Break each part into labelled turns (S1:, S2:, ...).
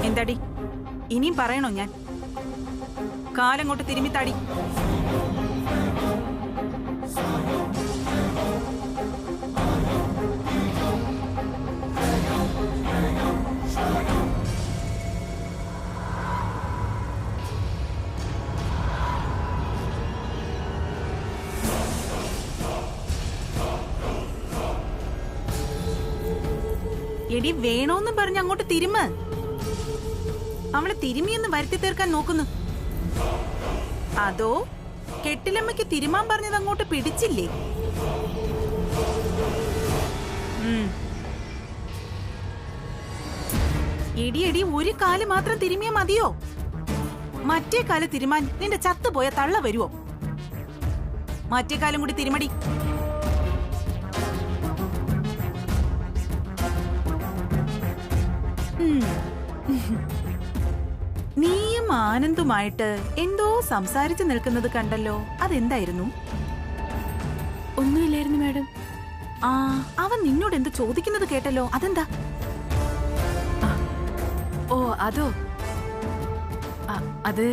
S1: എന്താടി ഇനിയും പറയണോ ഞാൻ? കാലങ്ങോട്ട് തിരുമ്മി താടി. എടി വേണോന്നും പറഞ്ഞ് അങ്ങോട്ട് തിരുമ്മ. അവളെ തിരുമിയെന്ന് വരുത്തി തീർക്കാൻ നോക്കുന്നു. അതോ കെട്ടിലമ്മയ്ക്ക് തിരുമാൻ പറഞ്ഞത് അങ്ങോട്ട് പിടിച്ചില്ലേ? എടി ഒരു കാല് മാത്രം തിരുമിയാ മതിയോ? മറ്റേ കാല് തിരുമാൻ നിന്റെ ചത്തുപോയ തള്ള വരുവോ? മറ്റേ കാലം കൂടി തിരുമടി. നീയും ആനന്ദുമായിട്ട് എന്തോ സംസാരിച്ചു നിൽക്കുന്നത് കണ്ടല്ലോ, അതെന്തായിരുന്നു?
S2: ഒന്നുമില്ലായിരുന്നു മാഡം.
S1: അവൻ നിന്നോട് എന്ത് ചോദിക്കുന്നത് കേട്ടല്ലോ, അതെന്താ?
S2: ഓ അതോ, അത്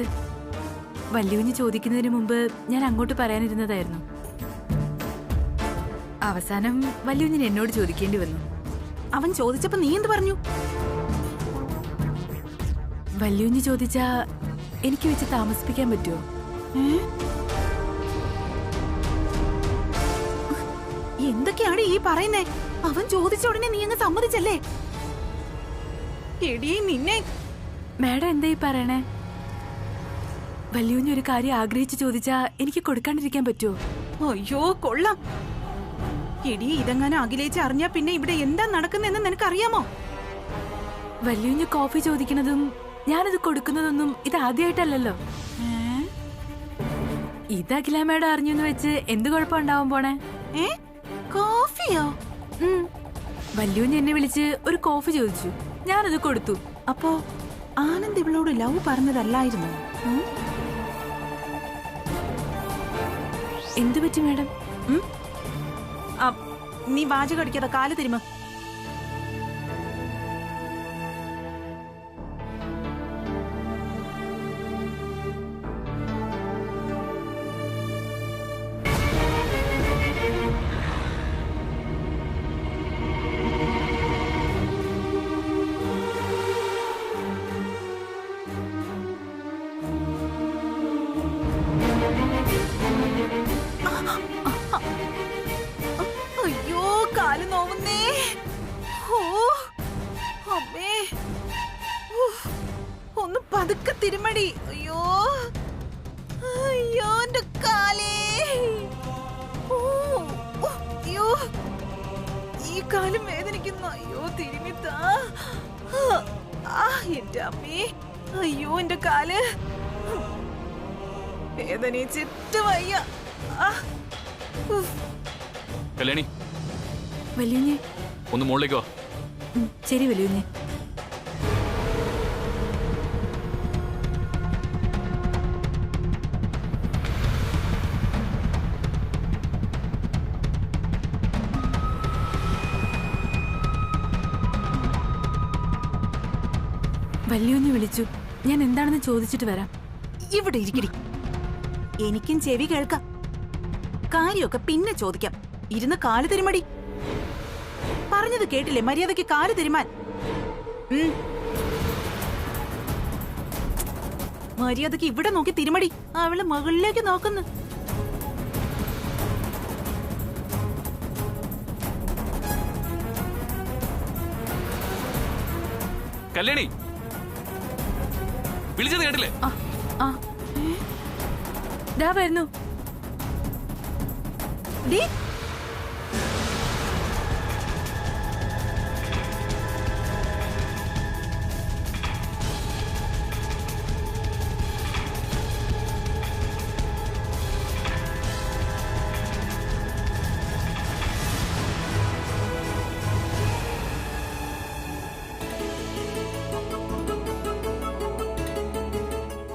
S2: വല്യുവിന് ചോദിക്കുന്നതിന് മുമ്പ് ഞാൻ അങ്ങോട്ട് പറയാനിരുന്നതായിരുന്നു. അവസാനം വല്യുവിന് എന്നോട് ചോദിക്കേണ്ടി വന്നു.
S1: അവൻ ചോദിച്ചപ്പോ നീ എന്ത് പറഞ്ഞു?
S2: വല്യുവിന് ചോദിച്ചാ എനിക്ക് വെച്ച് താമസിപ്പിക്കാൻ പറ്റുമോ?
S1: എന്തൊക്കെയാണ് ഈ പറയുന്നേ? അവൻ ചോദിച്ച ഉടനെ നീ അങ്ങ് സമ്മതിച്ചല്ലേ? എടീ നിന്നെ.
S2: മാഡം എന്താ ഈ പറയണേ? വല്യുവിന് ഒരു കാര്യം ആഗ്രഹിച്ച് ചോദിച്ചാ എനിക്ക് കൊടുക്കാണ്ടിരിക്കാൻ പറ്റുമോ?
S1: അയ്യോ കൊള്ളാം. എടീ ഇതെങ്ങനെ അഖിലേച്ച് അറിഞ്ഞാ പിന്നെ ഇവിടെ എന്താ നടക്കുന്നതെന്ന് നിനക്കറിയാമോ?
S2: വല്യുവിന് കോഫി ചോദിക്കുന്നതും ഞാനത് കൊടുക്കുന്നതൊന്നും ഇത് ആദ്യമായിട്ടല്ലല്ലോ. ഇത് അഖില മാഡം അറിഞ്ഞെന്ന് വെച്ച് എന്ത് കുഴപ്പമുണ്ടാവാൻ പോണേ?
S1: കോഫിയോ?
S2: വല്യുവിന് എന്നെ വിളിച്ച് ഒരു കോഫി ചോദിച്ചു, ഞാനത് കൊടുത്തു.
S1: അപ്പോ ആനന്ദ് ഇവളോട് ലവ് പറഞ്ഞതല്ലായിരുന്നു?
S2: എന്തു പറ്റി മാഡം?
S1: നീ വാചകം അടിക്കാതെ കാല് തിരുമ. അയ്യോ കാല് നോവുന്നേ. ഓ അമ്മേ, ഒന്ന് പതുക്കെ തിരുമടി. അയ്യോ അയ്യോ എന്റെ കാലേ. അയ്യോ ഈ കാലും വേദനിക്കുന്നു. അയ്യോ തിരുമിത്താ. എന്റെ അമ്മേ, അയ്യോ എന്റെ കാല് വേദനിച്ചിട്ട് വയ്യ.
S3: കല്യാണി,
S2: വല്യുവിനെ
S3: ഒന്ന് മുകളിലേക്ക് വാ.
S2: ശരി വല്യുവിനെ. വല്യുവിനെ വിളിച്ചു, ഞാൻ എന്താണെന്ന് ചോദിച്ചിട്ട് വരാം.
S1: ഇവിടെ ഇരിക്കടി, എനിക്കും ചെവി കേൾക്കാം. കാര്യമൊക്കെ പിന്നെ ചോദിക്കാം. ഇരുന്ന് കാല് തിരുമടി. പറഞ്ഞത് കേട്ടില്ലേ? മര്യാദയ്ക്ക് കാല് തിരുമാൻ. മര്യാദയ്ക്ക് ഇവിടെ നോക്കി തിരുമടി. അവള് മുകളിലേക്ക് നോക്കുന്നു.
S3: കല്യാണി, വിളിച്ചത് കേട്ടില്ലേ?
S2: ദാ വരുന്നു.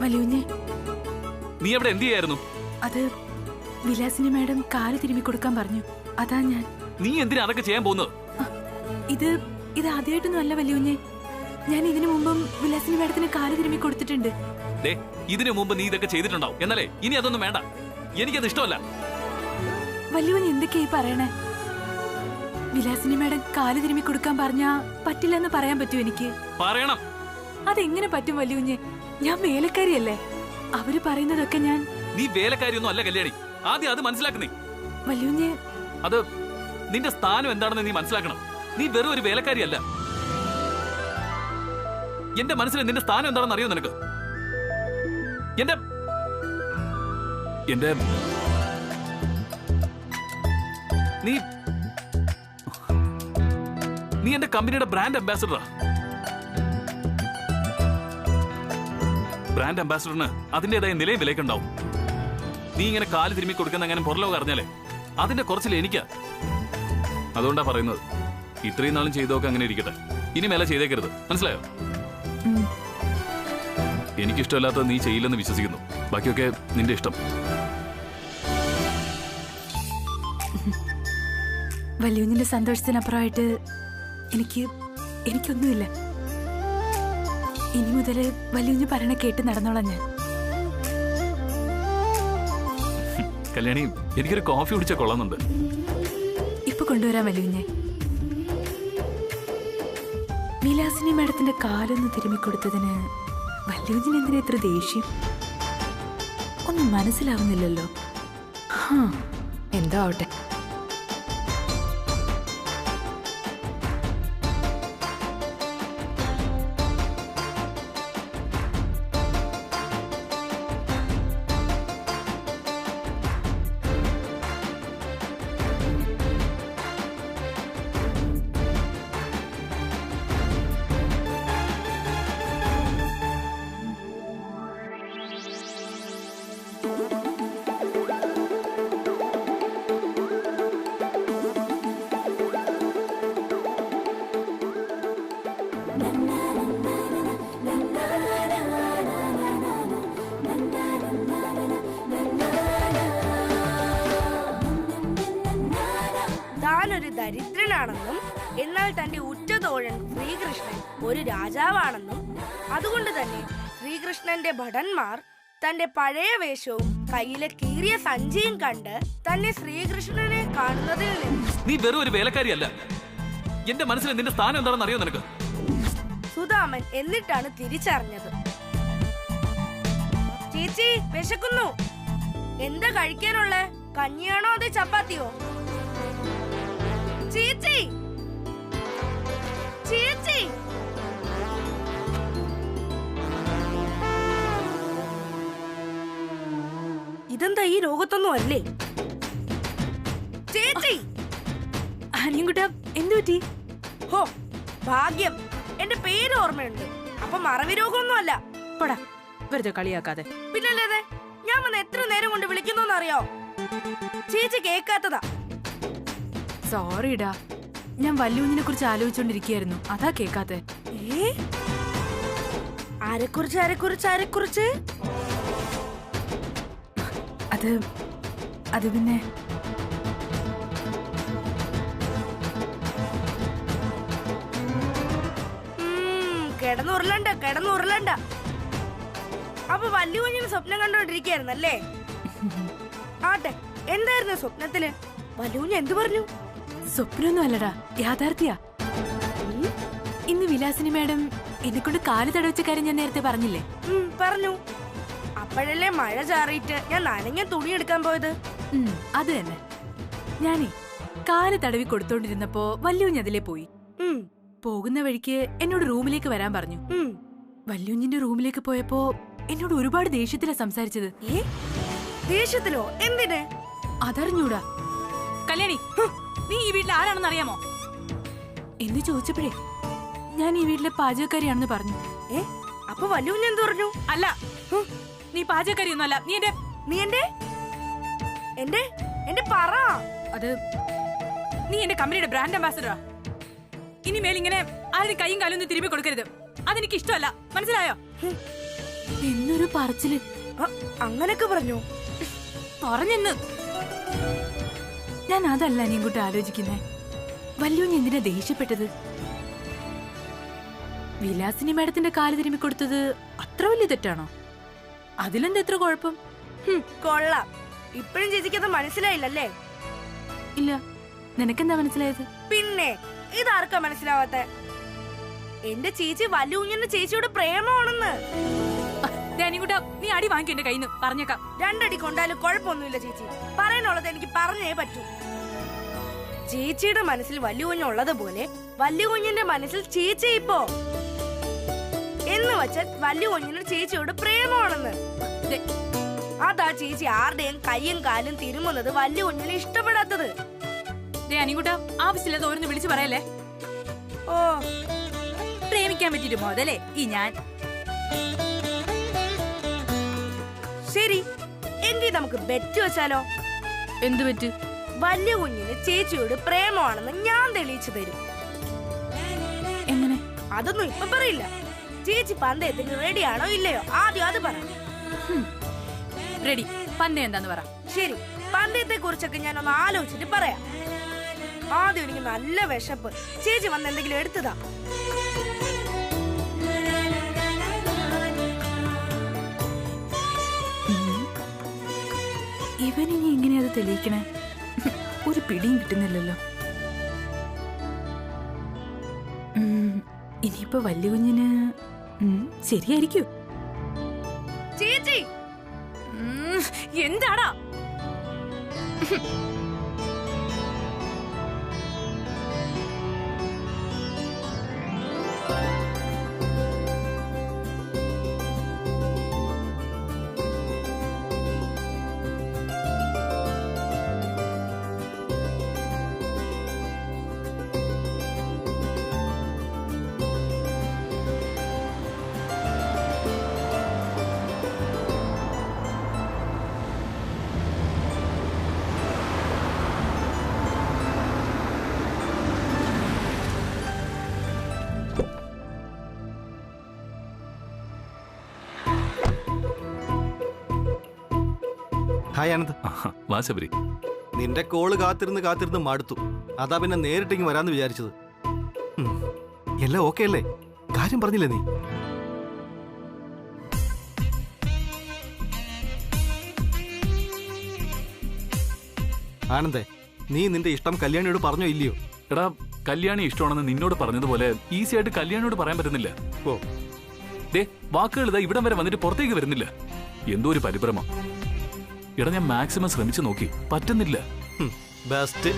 S2: വല്യുവിനെ,
S3: നീ അവിടെ എന്ത് ചെയ്യായിരുന്നു?
S2: അത് വിലാസിനി മാഡം കാല് തിരുമ്മി കൊടുക്കാൻ പറഞ്ഞു, അതാ ഞാൻ.
S3: നീ എന്തിനാ അതൊക്കെ ചെയ്യാൻ പോകുന്നത്?
S2: ഇത് ആദ്യമായിട്ടൊന്നും അല്ല വല്യുവിനെ. ഞാൻ ഇതിനു മുമ്പും വിലാസിനി കാല് തിരുമ്മി കൊടുത്തിട്ടുണ്ട്.
S3: ദേ, ഇതിനു മുമ്പ് നീ ഇതൊക്കെ ചെയ്തിട്ടുണ്ടാവും. എന്നാലേ ഇനി അതൊന്നും വേണ്ട. എനിക്കത് ഇഷ്ടമല്ല.
S2: വല്യുവിന് എന്തൊക്കെയായി പറയണേ? വിലാസിനി മേഡം കാല് തിരുമ്മി കൊടുക്കാൻ പറഞ്ഞാ പറ്റില്ലെന്ന് പറയാൻ പറ്റുമോ എനിക്ക്?
S3: പറയണം.
S2: അതെങ്ങനെ പറ്റും വല്യുവിന്? ഞാൻ വേലക്കാരിയല്ലേ. അവര് പറയുന്നതൊക്കെ ഞാൻ...
S3: നീ വേലക്കാരിയൊന്നും അല്ല കല്യാണി. ആദ്യം അത് മനസ്സിലാക്കുന്നേ.
S2: വല്യുവിന്
S3: അത് നിന്റെ സ്ഥാനം എന്താണെന്ന് നീ മനസ്സിലാക്കണം. നീ വെറും ഒരു വേലക്കാരിയല്ല. എന്റെ മനസ്സിൽ നിന്റെ സ്ഥാനം എന്താണെന്ന് അറിയോ നിനക്ക്? എന്റെ എന്റെ നീ നീ എന്റെ കമ്പനിയുടെ ബ്രാൻഡ് അംബാസിഡറാ. ബ്രാൻഡ് അംബാസിഡറിന് അതിന്റേതായ നിലയും വിലക്കുണ്ടാവും. നീ ഇങ്ങനെ കാല് തിരുമ്മി കൊടുക്കുന്ന അങ്ങനെ പുറലോകം അറിഞ്ഞാലേ അതിന്റെ കുറച്ചിൽ എനിക്കാ. അതുകൊണ്ടാ പറയുന്നത്, ഇത്രയും നാളും ചെയ്തൊക്കെ അങ്ങനെ ഇരിക്കട്ടെ. ഇനി മേലെ ചെയ്തേക്കരുത്. മനസ്സിലായോ? എനിക്കിഷ്ടമല്ലാത്തത് നീ ചെയ്യില്ലെന്ന് വിശ്വസിക്കുന്നു. ബാക്കിയൊക്കെ നിന്റെ ഇഷ്ടം.
S2: വല്യുവിന്റെ സന്തോഷത്തിനപ്പുറമായിട്ട് എനിക്കൊന്നുമില്ല. ഇനി മുതല് വല്യുവിന് പറയണ കേട്ട് നടന്നോളാം ഞാൻ.
S3: കല്യാണി, എനിക്കൊരു കോഫി കുടിച്ചാൽ കൊള്ളാന്നുണ്ട്.
S2: ഇപ്പൊ കൊണ്ടുവരാൻ വല്യുവിനെ. വിലാസിനി മേഡത്തിന്റെ കാലൊന്ന് തിരുമ്മിക്കൊടുത്തതിന് വല്യുവിന് എന്തിനാ ഇത്ര ദേഷ്യം? ഒന്നും മനസ്സിലാവുന്നില്ലല്ലോ. എന്തോ ആവട്ടെ.
S4: താനൊരു ദരിദ്രനാണെന്നും എന്നാൽ തന്റെ ഉറ്റതോഴൻ ശ്രീകൃഷ്ണൻ ഒരു രാജാവാണെന്നും അതുകൊണ്ട് തന്നെ ശ്രീകൃഷ്ണന്റെ ഭടന്മാർ തന്റെ പഴയ വേഷവും കയ്യിലെ കീറിയ സഞ്ചിയും കണ്ട് തന്നെ ശ്രീകൃഷ്ണനെ കാണുന്നതിൽ നിന്ന്...
S3: നീ വെറും ഒരു വേലക്കാരിയല്ല. എന്റെ മനസ്സിൽ നിന്റെ സ്ഥാനം എന്താണെന്ന് അറിയോ നിനക്ക്?
S4: സുദാമൻ എന്നിട്ടാണ് തിരിച്ചറിഞ്ഞത്. ചേച്ചി വിശക്കുന്നു. എന്താ കഴിക്കാനുള്ള? കഞ്ഞിയാണോ അതോ ചപ്പാത്തിയോ? ചേച്ചി ചേച്ചി ഇതെന്താ ഈ ലോകത്തൊന്നും അല്ലേ? ചേച്ചി
S2: അനിയൻകുട്ടാ, എന്തു പറ്റി?
S4: ഹോ ഭാഗ്യം, എന്റെ പേര് ഓർമ്മയുണ്ട്. അപ്പൊ മറവി രോഗമൊന്നും അല്ല.
S2: പടാ, വെറുതെ കളിയാക്കാതെ.
S4: പിന്നല്ലേ, ഞാൻ വന്ന് എത്ര നേരം കൊണ്ട് വിളിക്കുന്നു അറിയോ? ചേച്ചി കേക്കാത്തതാ.
S2: സോറിടാ, ഞാൻ വല്യുവിനെ കുറിച്ച് ആലോചിച്ചോണ്ടിരിക്കുകയായിരുന്നു. അതാ കേക്കാത്തെ.
S4: ആരെക്കുറിച്ച് ആരെക്കുറിച്ച് ആരെക്കുറിച്ച്?
S2: അത് പിന്നെ
S4: കിടന്നുരുളണ്ട കിടന്നുരുളണ്ട. അപ്പൊ വല്യുവിന് സ്വപ്നം കണ്ടോണ്ടിരിക്കായിരുന്നല്ലേ? ആട്ടെ, എന്തായിരുന്നു സ്വപ്നത്തില്? വല്യുവിന് എന്തു പറഞ്ഞു?
S2: സ്വപ്നമൊന്നും അല്ലടാ, യാഥാർത്ഥ്യ. ഇന്ന് വിലാസിനി മാഡം എന്നെ കൊണ്ട് കാല് തടവച്ച കാര്യം ഞാൻ നേരത്തെ പറഞ്ഞില്ലേ?
S4: പറഞ്ഞു. അപ്പോഴല്ലേ മഴ ചാറിയിട്ട് ഞാൻ നനഞ്ഞ തുണി എടുക്കാൻ പോയത്.
S2: അത് തന്നെ. ഞാനേ കാല് തടവി കൊടുത്തോണ്ടിരുന്നപ്പോ വല്യുഞ്ഞ് അതിലേ പോയി. പോകുന്ന വഴിക്ക് എന്നോട് റൂമിലേക്ക് വരാൻ പറഞ്ഞു. വല്യുഞ്ഞിന്റെ റൂമിലേക്ക് പോയപ്പോ എന്നോട് ഒരുപാട് ദേഷ്യത്തിലാ സംസാരിച്ചത്.
S4: ദേഷ്യത്തിലോ? എന്തിന്?
S2: അതറിഞ്ഞൂടാ. കല്യാണി, നീ ഈ വീട്ടിൽ ആരാണെന്ന് അറിയാമോ എന്ന് ചോദിച്ചപ്പോഴേ ഞാൻ ഈ വീട്ടിലെ പാചകക്കാരിയാണെന്ന് പറഞ്ഞു.
S4: അപ്പൊ വല്യുഞ്ഞ് എന്ത് പറഞ്ഞു?
S2: അല്ല, നീ പാചകക്കാരിയൊന്നും അല്ല.
S4: നീ എന്റെ പറ.
S2: അത് നീ എന്റെ കമ്പനിയുടെ ബ്രാൻഡ് അംബാസിഡറാ. ഇനി മേലിങ്ങനെ ആരുടെ കൈയും കാലും ഒന്നും തിരുമ്പി കൊടുക്കരുത്. അതെനിക്ക് ഇഷ്ടമല്ല, മനസ്സിലായോ? എന്നൊരു പറച്ചില്.
S4: അങ്ങനൊക്കെ പറഞ്ഞു?
S2: പറഞ്ഞെന്ന്. ഞാൻ അതല്ല നീ ഇങ്ങോട്ട് ആലോചിക്കുന്നേ. വല്യുഞ്ഞ് എന്തിനാ ദേഷ്യപ്പെട്ടത്? വിലാസിനി മാഡത്തിന്റെ കാല് തിരുമ്മി കൊടുത്തത് അത്ര വലിയ തെറ്റാണോ? അതിലെന്താ എത്ര കുഴപ്പം?
S4: കൊള്ളാം. ഇപ്പഴും ചേച്ചിക്ക് അത് മനസ്സിലായില്ലല്ലേ?
S2: ഇല്ല, നിനക്കെന്താ മനസ്സിലായത്?
S4: പിന്നെ ഇതാർക്കാ മനസ്സിലാവാത്ത? എന്റെ ചേച്ചി വല്യുഞ്ഞിന്റെ ചേച്ചിയോട് പ്രേമമാണെന്ന്.
S2: ധ്യാനിക്കുട്ടാ, നീ അടി വാങ്ങിക്കും എന്റെ കയ്യിൽ നിന്ന്, പറഞ്ഞേക്കാം.
S4: 2 അടി കൊണ്ടാലും കുഴപ്പമൊന്നുമില്ല ചേച്ചി. പറയാനുള്ളത് എനിക്ക് പറഞ്ഞേ പറ്റൂ. ചേച്ചിയുടെ മനസ്സിൽ വല്യുഞ്ഞുള്ളത് പോലെ വല്യുഞ്ഞിന്റെ മനസ്സിൽ ചേച്ചി ഇപ്പോ എന്ന് വെച്ചാൽ വല്യുഞ്ഞിന് ചേച്ചിയോട് പ്രേമമാണെന്ന്. അതാ ചേച്ചി ആരുടെയും കയ്യും കാലും തിരുമുന്നത് വല്യുഞ്ഞിന് ഇഷ്ടപ്പെടാത്തത്.
S2: ധ്യാനിക്കുട്ടാ, ആവശ്യമില്ലാതെ ഓരോന്ന് വിളിച്ചു പറയല്ലേ.
S4: ഓ,
S2: പ്രേമിക്കാൻ പറ്റിയിട്ട് മുതലേ ഈ ഞാൻ.
S4: ശരി, എങ്കിൽ നമുക്ക് ബെറ്റ് വെച്ചാലോ?
S2: എന്ത് പറ്റ്?
S4: വലിയ കുഞ്ഞിന് ചേച്ചിയോട് പ്രേമമാണെന്ന് ഞാൻ തെളിയിച്ചു തരും.
S2: എങ്ങനെ?
S4: അതൊന്നും ഇപ്പൊ പറയില്ല. ചേച്ചി പന്തയത്തിന് റെഡിയാണോ ഇല്ലയോ ആദ്യം അത് പറ.
S2: റെഡി. പന്തയം എന്താന്ന് പറ.
S4: ശരി, പന്തയത്തെ കുറിച്ചൊക്കെ ഞാൻ ഒന്ന് ആലോചിച്ചിട്ട് പറയാം. ആദ്യം എനിക്ക് നല്ല വിശപ്പ്. ചേച്ചി വന്ന് എന്തെങ്കിലും എടുത്തതാ.
S2: ഇവനിനി എങ്ങനെയാ അത് തെളിയിക്കണേ? ഒരു പിടിയും കിട്ടുന്നില്ലല്ലോ. ഇനിയിപ്പോ വലിയ കുഞ്ഞിന് ശരിയായിരിക്കൂ.
S4: ചേച്ചി
S2: എന്താടാ?
S5: ഹായ് ആനന്ദ്.
S3: വാ ശബരി.
S5: നിന്റെ കോള് കാത്തിരുന്ന് മടുത്തു. അതാ പിന്നെ നേരിട്ടിങ് വരാന്ന് വിചാരിച്ചത്. എല്ലാം ഓക്കെ അല്ലേ? കാര്യം പറഞ്ഞില്ലേ നീ? ആനന്ദേ, നീ നിന്റെ ഇഷ്ടം കല്യാണിയോട് പറഞ്ഞോ ഇല്ലയോ?
S3: എടാ, കല്യാണി ഇഷ്ടമാണെന്ന് നിന്നോട് പറഞ്ഞതുപോലെ ഈസി ആയിട്ട് കല്യാണിയോട് പറയാൻ പറ്റുന്നില്ല.
S5: ഓ,
S3: ദേ, വാക്കുകൾ ഇതാ ഇവിടം വരെ വന്നിട്ട് പുറത്തേക്ക് വരുന്നില്ല. എന്തോ ഒരു പരിഭ്രമം. എടാ, ഞാൻ മാക്സിമം ശ്രമിച്ചു നോക്കി, പറ്റുന്നില്ല.
S5: ബെസ്റ്റ്.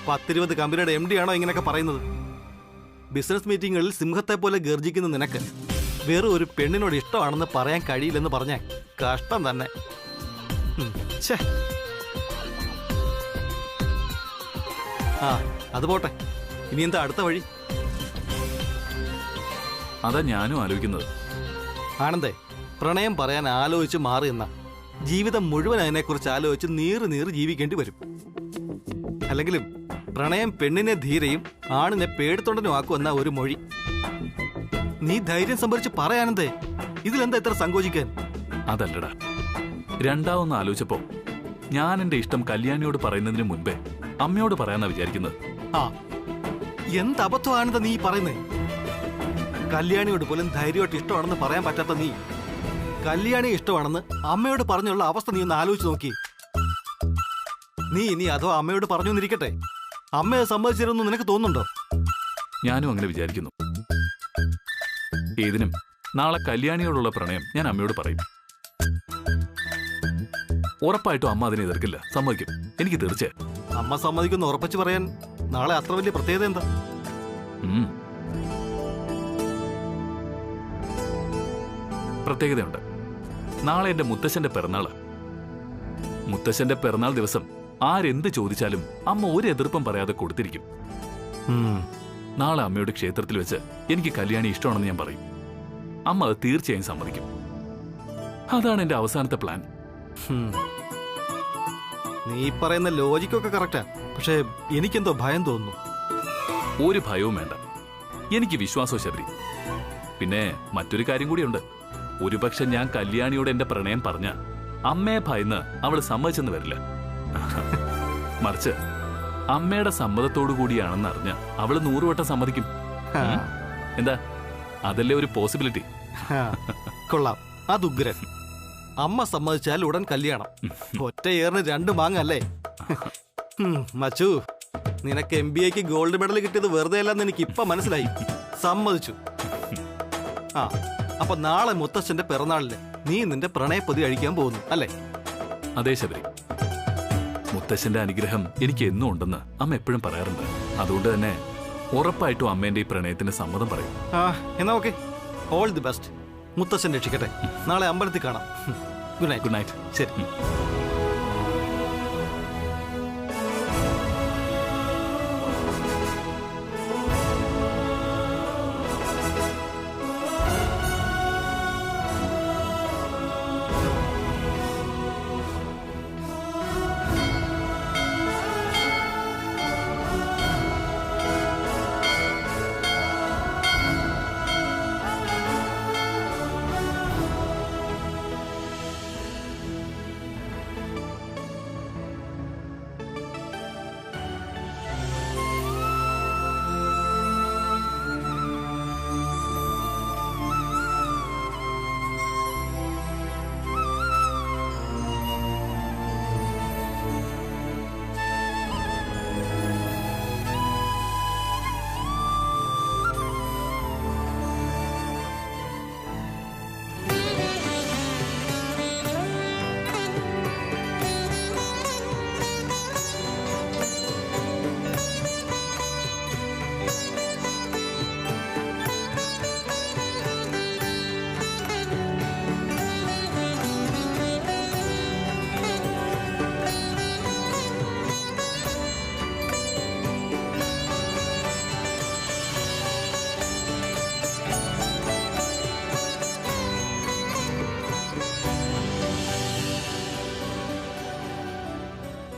S5: 10-20 കമ്പനിയുടെ MD ആണോ ഇങ്ങനെയൊക്കെ പറയുന്നത്? ബിസിനസ് മീറ്റിങ്ങുകളിൽ സിംഹത്തെ പോലെ ഗർജിക്കുന്ന നിനക്ക് വേറെ ഒരു പെണ്ണിനോട് ഇഷ്ടമാണെന്ന് പറയാൻ കഴിയില്ലെന്ന് പറഞ്ഞാൽ കഷ്ടം തന്നെ. ആ, അത് പോട്ടെ. ഇനി എന്താ അടുത്ത വഴി?
S3: അതാ ഞാനും ആലോചിക്കുന്നത്.
S5: ആനന്ദേ, പ്രണയം പറയാൻ ആലോചിച്ച് മാറി എന്ന ജീവിതം മുഴുവൻ അതിനെക്കുറിച്ച് ആലോചിച്ച് നീറ് ജീവിക്കേണ്ടി വരും. അല്ലെങ്കിലും പ്രണയം പെണ്ണിനെ ധീരയും ആണിനെ പേടിത്തൊണ്ടനും ആക്കുമെന്ന ഒരു മൊഴി. നീ ധൈര്യം സംഭരിച്ച് പറയാനന്തേ, ഇതിലെന്താ ഇത്ര സങ്കോചിക്കാൻ?
S3: അതല്ലടാ, രണ്ടാമൊന്ന് ആലോചിച്ചപ്പോ ഞാൻ എന്റെ ഇഷ്ടം കല്യാണിയോട് പറയുന്നതിന് മുൻപേ അമ്മയോട് പറയാന്നാ വിചാരിക്കുന്നത്.
S5: ആ, എന്ത് അബദ്ധമാണെന്താ നീ പറയുന്നേ? കല്യാണിയോട് പോലും ധൈര്യമായിട്ട് ഇഷ്ടമാണെന്ന് പറയാൻ പറ്റാത്ത നീ കല്യാണി ഇഷ്ടമാണെന്ന് അമ്മയോട് പറഞ്ഞുള്ള അവസ്ഥ നീ ഒന്ന് ആലോചിച്ച് നോക്കി. നീ ഇനി അതോ അമ്മയോട് പറഞ്ഞു എന്നിരിക്കട്ടെ, അമ്മയെ സമ്മതിച്ചിരുന്നു നിനക്ക് തോന്നുന്നുണ്ടോ?
S3: ഞാനും അങ്ങനെ വിചാരിക്കുന്നു. ഏതിനും നാളെ കല്യാണിയോടുള്ള പ്രണയം ഞാൻ അമ്മയോട് പറയും. ഉറപ്പായിട്ടും അമ്മ അതിനെ എതിർക്കില്ല, സമ്മതിക്കും. എനിക്ക് തീർച്ചയായും.
S5: അമ്മ സമ്മതിക്കുന്ന ഉറപ്പിച്ച് പറയാൻ നാളെ അത്ര വലിയ പ്രത്യേകത എന്താ?
S3: പ്രത്യേകതയുണ്ട്. നാളെ എന്റെ മുത്തശ്ശന്റെ പിറന്നാളാ. മുത്തശ്ശന്റെ പിറന്നാൾ ദിവസം ആരെന്ത് ചോദിച്ചാലും അമ്മ ഒരു എതിർപ്പും പറയാതെ കൊടുത്തിരിക്കും. നാളെ അമ്മയുടെ ക്ഷേത്രത്തിൽ വെച്ച് എനിക്ക് കല്യാണി ഇഷ്ടമാണെന്ന് ഞാൻ പറയും. അമ്മ അത് തീർച്ചയായും സമ്മതിക്കും. അതാണ് എന്റെ അവസാനത്തെ പ്ലാൻ.
S5: നീ പറയുന്ന ലോജിക്കൊക്കെ കറക്റ്റാ, പക്ഷേ എനിക്കെന്തോ ഭയം തോന്നുന്നു.
S3: ഒരു ഭയവും വേണ്ട, എനിക്ക് വിശ്വാസവും ശബരി. പിന്നെ മറ്റൊരു കാര്യം കൂടിയുണ്ട്. ഒരുപക്ഷെ ഞാൻ കല്യാണിയോട് എന്റെ പ്രണയം പറഞ്ഞ അമ്മയെ ഭയന്ന് അവള് സമ്മതിച്ചെന്ന് വരില്ല. മറിച്ച് അമ്മയുടെ സമ്മതത്തോടു കൂടിയാണെന്ന് അറിഞ്ഞ അവള് 100 വട്ടം സമ്മതിക്കും. എന്താ? അതല്ലേ ഒരു പോസിബിലിറ്റി.
S5: കൊള്ളാം, അത് ഉഗ്രൻ. അമ്മ സമ്മതിച്ചാൽ ഉടൻ കല്യാണം. ഒറ്റ ഏറിന് 2 മാങ്ങ അല്ലേ? മച്ചു, നിനക്ക് MBAക്ക് ഗോൾഡ് മെഡൽ കിട്ടിയത് വെറുതെ അല്ലെന്ന് എനിക്ക് ഇപ്പൊ മനസ്സിലായി. സമ്മതിച്ചു. ആ, അപ്പൊ നാളെ മുത്തശ്ശന്റെ പിറന്നാളില് നീ നിന്റെ പ്രണയപ്പൊതി അഴിക്കാൻ പോകുന്നു അല്ലേ?
S3: അതേ ശബരി, മുത്തശ്ശന്റെ അനുഗ്രഹം എനിക്ക് എന്നും ഉണ്ടെന്ന് അമ്മ എപ്പോഴും പറയാറുണ്ട്. അതുകൊണ്ട് തന്നെ ഉറപ്പായിട്ടും അമ്മേന്റെ ഈ പ്രണയത്തിന് സമ്മതം പറയും.
S5: എന്നാ ഓക്കെ, ഓൾ ദി ബെസ്റ്റ്. മുത്തശ്ശൻ രക്ഷിക്കട്ടെ. നാളെ അമ്പലത്തിൽ കാണാം. Good night.
S3: Good night.
S5: ശരി.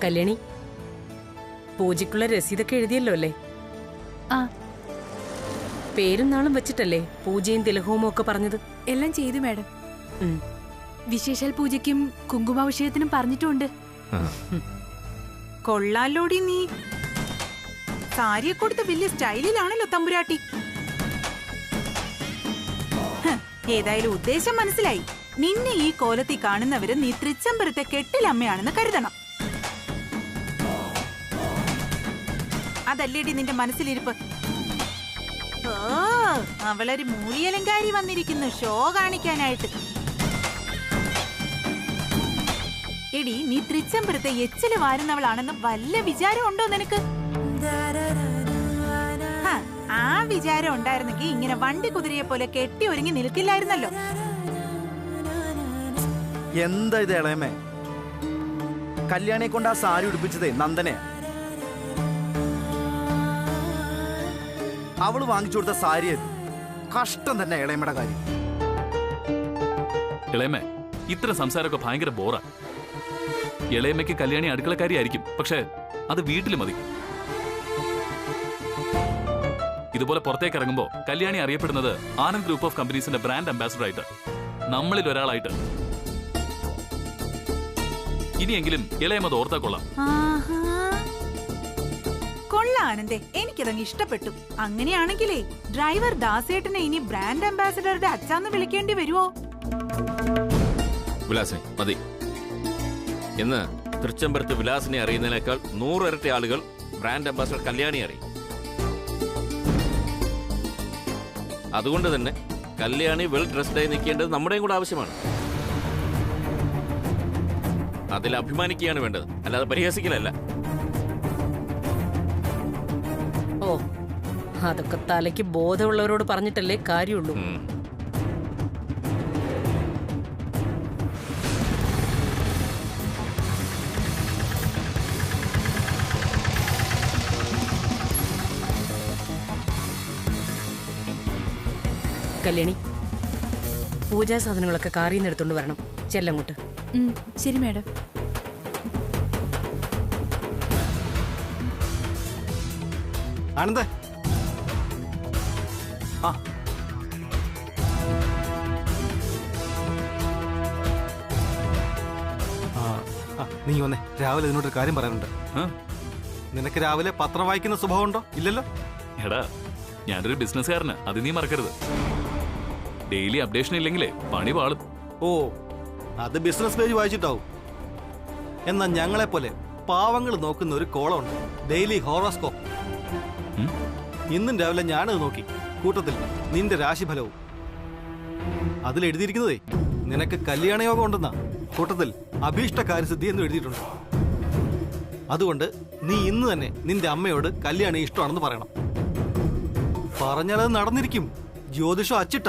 S6: കല്യാണി, പൂജയ്ക്കുള്ള രസീതൊക്കെ എഴുതിയല്ലോ അല്ലേ?
S2: ആ,
S6: പേരും നാളും വെച്ചിട്ടല്ലേ പൂജയും തിലഹവും ഒക്കെ പറഞ്ഞത്?
S2: എല്ലാം ചെയ്തു മാഡം.
S6: ഉം.
S2: വിശേഷാൽ പൂജയ്ക്കും കുങ്കുമാഭിഷേകത്തിനും പറഞ്ഞിട്ടുണ്ട്.
S1: കൊള്ളാലോടി നീ. സാരിയെ കൊടുത്ത് വലിയ സ്റ്റൈലിലാണല്ലോ തമ്പുരാട്ടി. ഏതായാലും ഉദ്ദേശം മനസ്സിലായി. നിന്നെ ഈ കോലത്തിൽ കാണുന്നവര് നീ തൃച്ചംബരത്തെ കെട്ടിലമ്മയാണെന്ന് കരുതണം. അതല്ലേടി നിന്റെ മനസ്സിലിരിപ്പ്? ഓ, അവളൊരു മൂലിയലങ്കാരി വന്നിരിക്കുന്നു ഷോ കാണിക്കാനായിട്ട്. എടി, നീ തൃച്ചംബരത്തെ എച്ചില് വാരുന്നവളാണെന്ന് വല്ല വിചാരം ഉണ്ടോ നിനക്ക്? ആ വിചാരം ഉണ്ടായിരുന്നെങ്കിൽ ഇങ്ങനെ വണ്ടി കുതിരയെ പോലെ കെട്ടി ഒരുങ്ങി നിൽക്കില്ലായിരുന്നല്ലോ.
S7: എന്താ ഇത് ഇളയമേ? കല്യാണിയെ കൊണ്ട് ആ സാരി ഉടുപ്പിച്ചതേ നന്ദനയാ. അവള് വാങ്ങിച്ചു കൊടുത്ത സാരി കഷ്ടം തന്നെ ഇളയമ്മയുടെ കാര്യം.
S3: ഇളയമ്മ, ഇത്ര സംസാരമൊക്കെ ഭയങ്കര ബോറാ. ഇളയമ്മയ്ക്ക് കല്യാണി അടുക്കളക്കാരി ആയിരിക്കും, പക്ഷെ അത് വീട്ടിൽ മതി. ഇതുപോലെ പുറത്തേക്ക് ഇറങ്ങുമ്പോ കല്യാണി അറിയപ്പെടുന്നത് ആനന്ദ് ഗ്രൂപ്പ് ഓഫ് കമ്പനീസിന്റെ ബ്രാൻഡ് അംബാസിഡർ ആയിട്ട്, നമ്മളിൽ ഒരാളായിട്ട്. ഇനിയെങ്കിലും ഇളയമത് ഓർത്താ കൊള്ളാം.
S1: കൊള്ളാനന്ദേ, എനിക്കതങ്ങ് ഇഷ്ടപ്പെട്ടു. അങ്ങനെയാണെങ്കിലേ ഡ്രൈവർ ദാസേട്ടനെ ഇനി ബ്രാൻഡ് അംബാസിഡറുടെ അച്ഛാന്ന് വിളിക്കേണ്ടി വരുമോ?
S8: വിലാസിനി മതി. ഇന്ന് തൃച്ചംബരത്ത് വിലാസിനെ അറിയുന്നതിനേക്കാൾ 100 ഇരട്ടി ആളുകൾ ബ്രാൻഡ് അംബാസിഡർ കല്യാണി അറിയും. അതുകൊണ്ട് തന്നെ കല്യാണി വെൽ ഡ്രസ്ഡായി നിൽക്കേണ്ടത് നമ്മുടെയും കൂടെ ആവശ്യമാണ്. അതിൽ അഭിമാനിക്കുകയാണ് വേണ്ടത്, അല്ലാതെ പരിഹസിക്കലല്ല.
S6: ഓ, അതൊക്കെ തലയ്ക്ക് ബോധമുള്ളവരോട് പറഞ്ഞിട്ടല്ലേ കാര്യമുള്ളൂ. കല്യാണി, പൂജാ സാധനങ്ങളൊക്കെ കാറിൽ നിന്ന് എടുത്തോണ്ട് വരണം. ചെല്ലങ്ങോട്ട്.
S2: ശരി മാഡം.
S5: ആനന്ദേ, ആ നീ വന്നേ. രാവിലെ ഇതിനോടൊരു കാര്യം പറയാനുണ്ട്. നിനക്ക് രാവിലെ പത്രം വായിക്കുന്ന സ്വഭാവം ഉണ്ടോ? ഇല്ലല്ലോ.
S3: എടാ, ഞാനൊരു ബിസിനസ്സുകാരന്, അത് നീ മറക്കരുത്. ഡെയിലി അപ്ഡേഷൻ ഇല്ലെങ്കിലേ പണി പാളും.
S5: ഓ, അത് ബിസിനസ് പേജ് വായിച്ചിട്ടാവും. എന്നാൽ ഞങ്ങളെപ്പോലെ പാവങ്ങൾ നോക്കുന്ന ഒരു കോളമുണ്ട്, ഡെയിലി ഹോറോസ്കോപ്പ്.
S3: ഉം?
S5: ഇന്നും രാവിലെ ഞാനത് നോക്കി, കൂട്ടത്തിൽ നിന്റെ രാശിഫലവും. അതിലെഴുതിയിരിക്കുന്നതേ നിനക്ക് കല്യാണയോഗം ഉണ്ടെന്നാ, കൂട്ടത്തിൽ അഭീഷ്ട കാര്യസിദ്ധി എന്ന് എഴുതിയിട്ടുണ്ട്. അതുകൊണ്ട് നീ ഇന്ന് തന്നെ നിന്റെ അമ്മയോട് കല്യാണി ഇഷ്ടമാണെന്ന് പറയണം. പറഞ്ഞാലത് നടന്നിരിക്കും. ജ്യോതിഷം അച്ചിട്ട.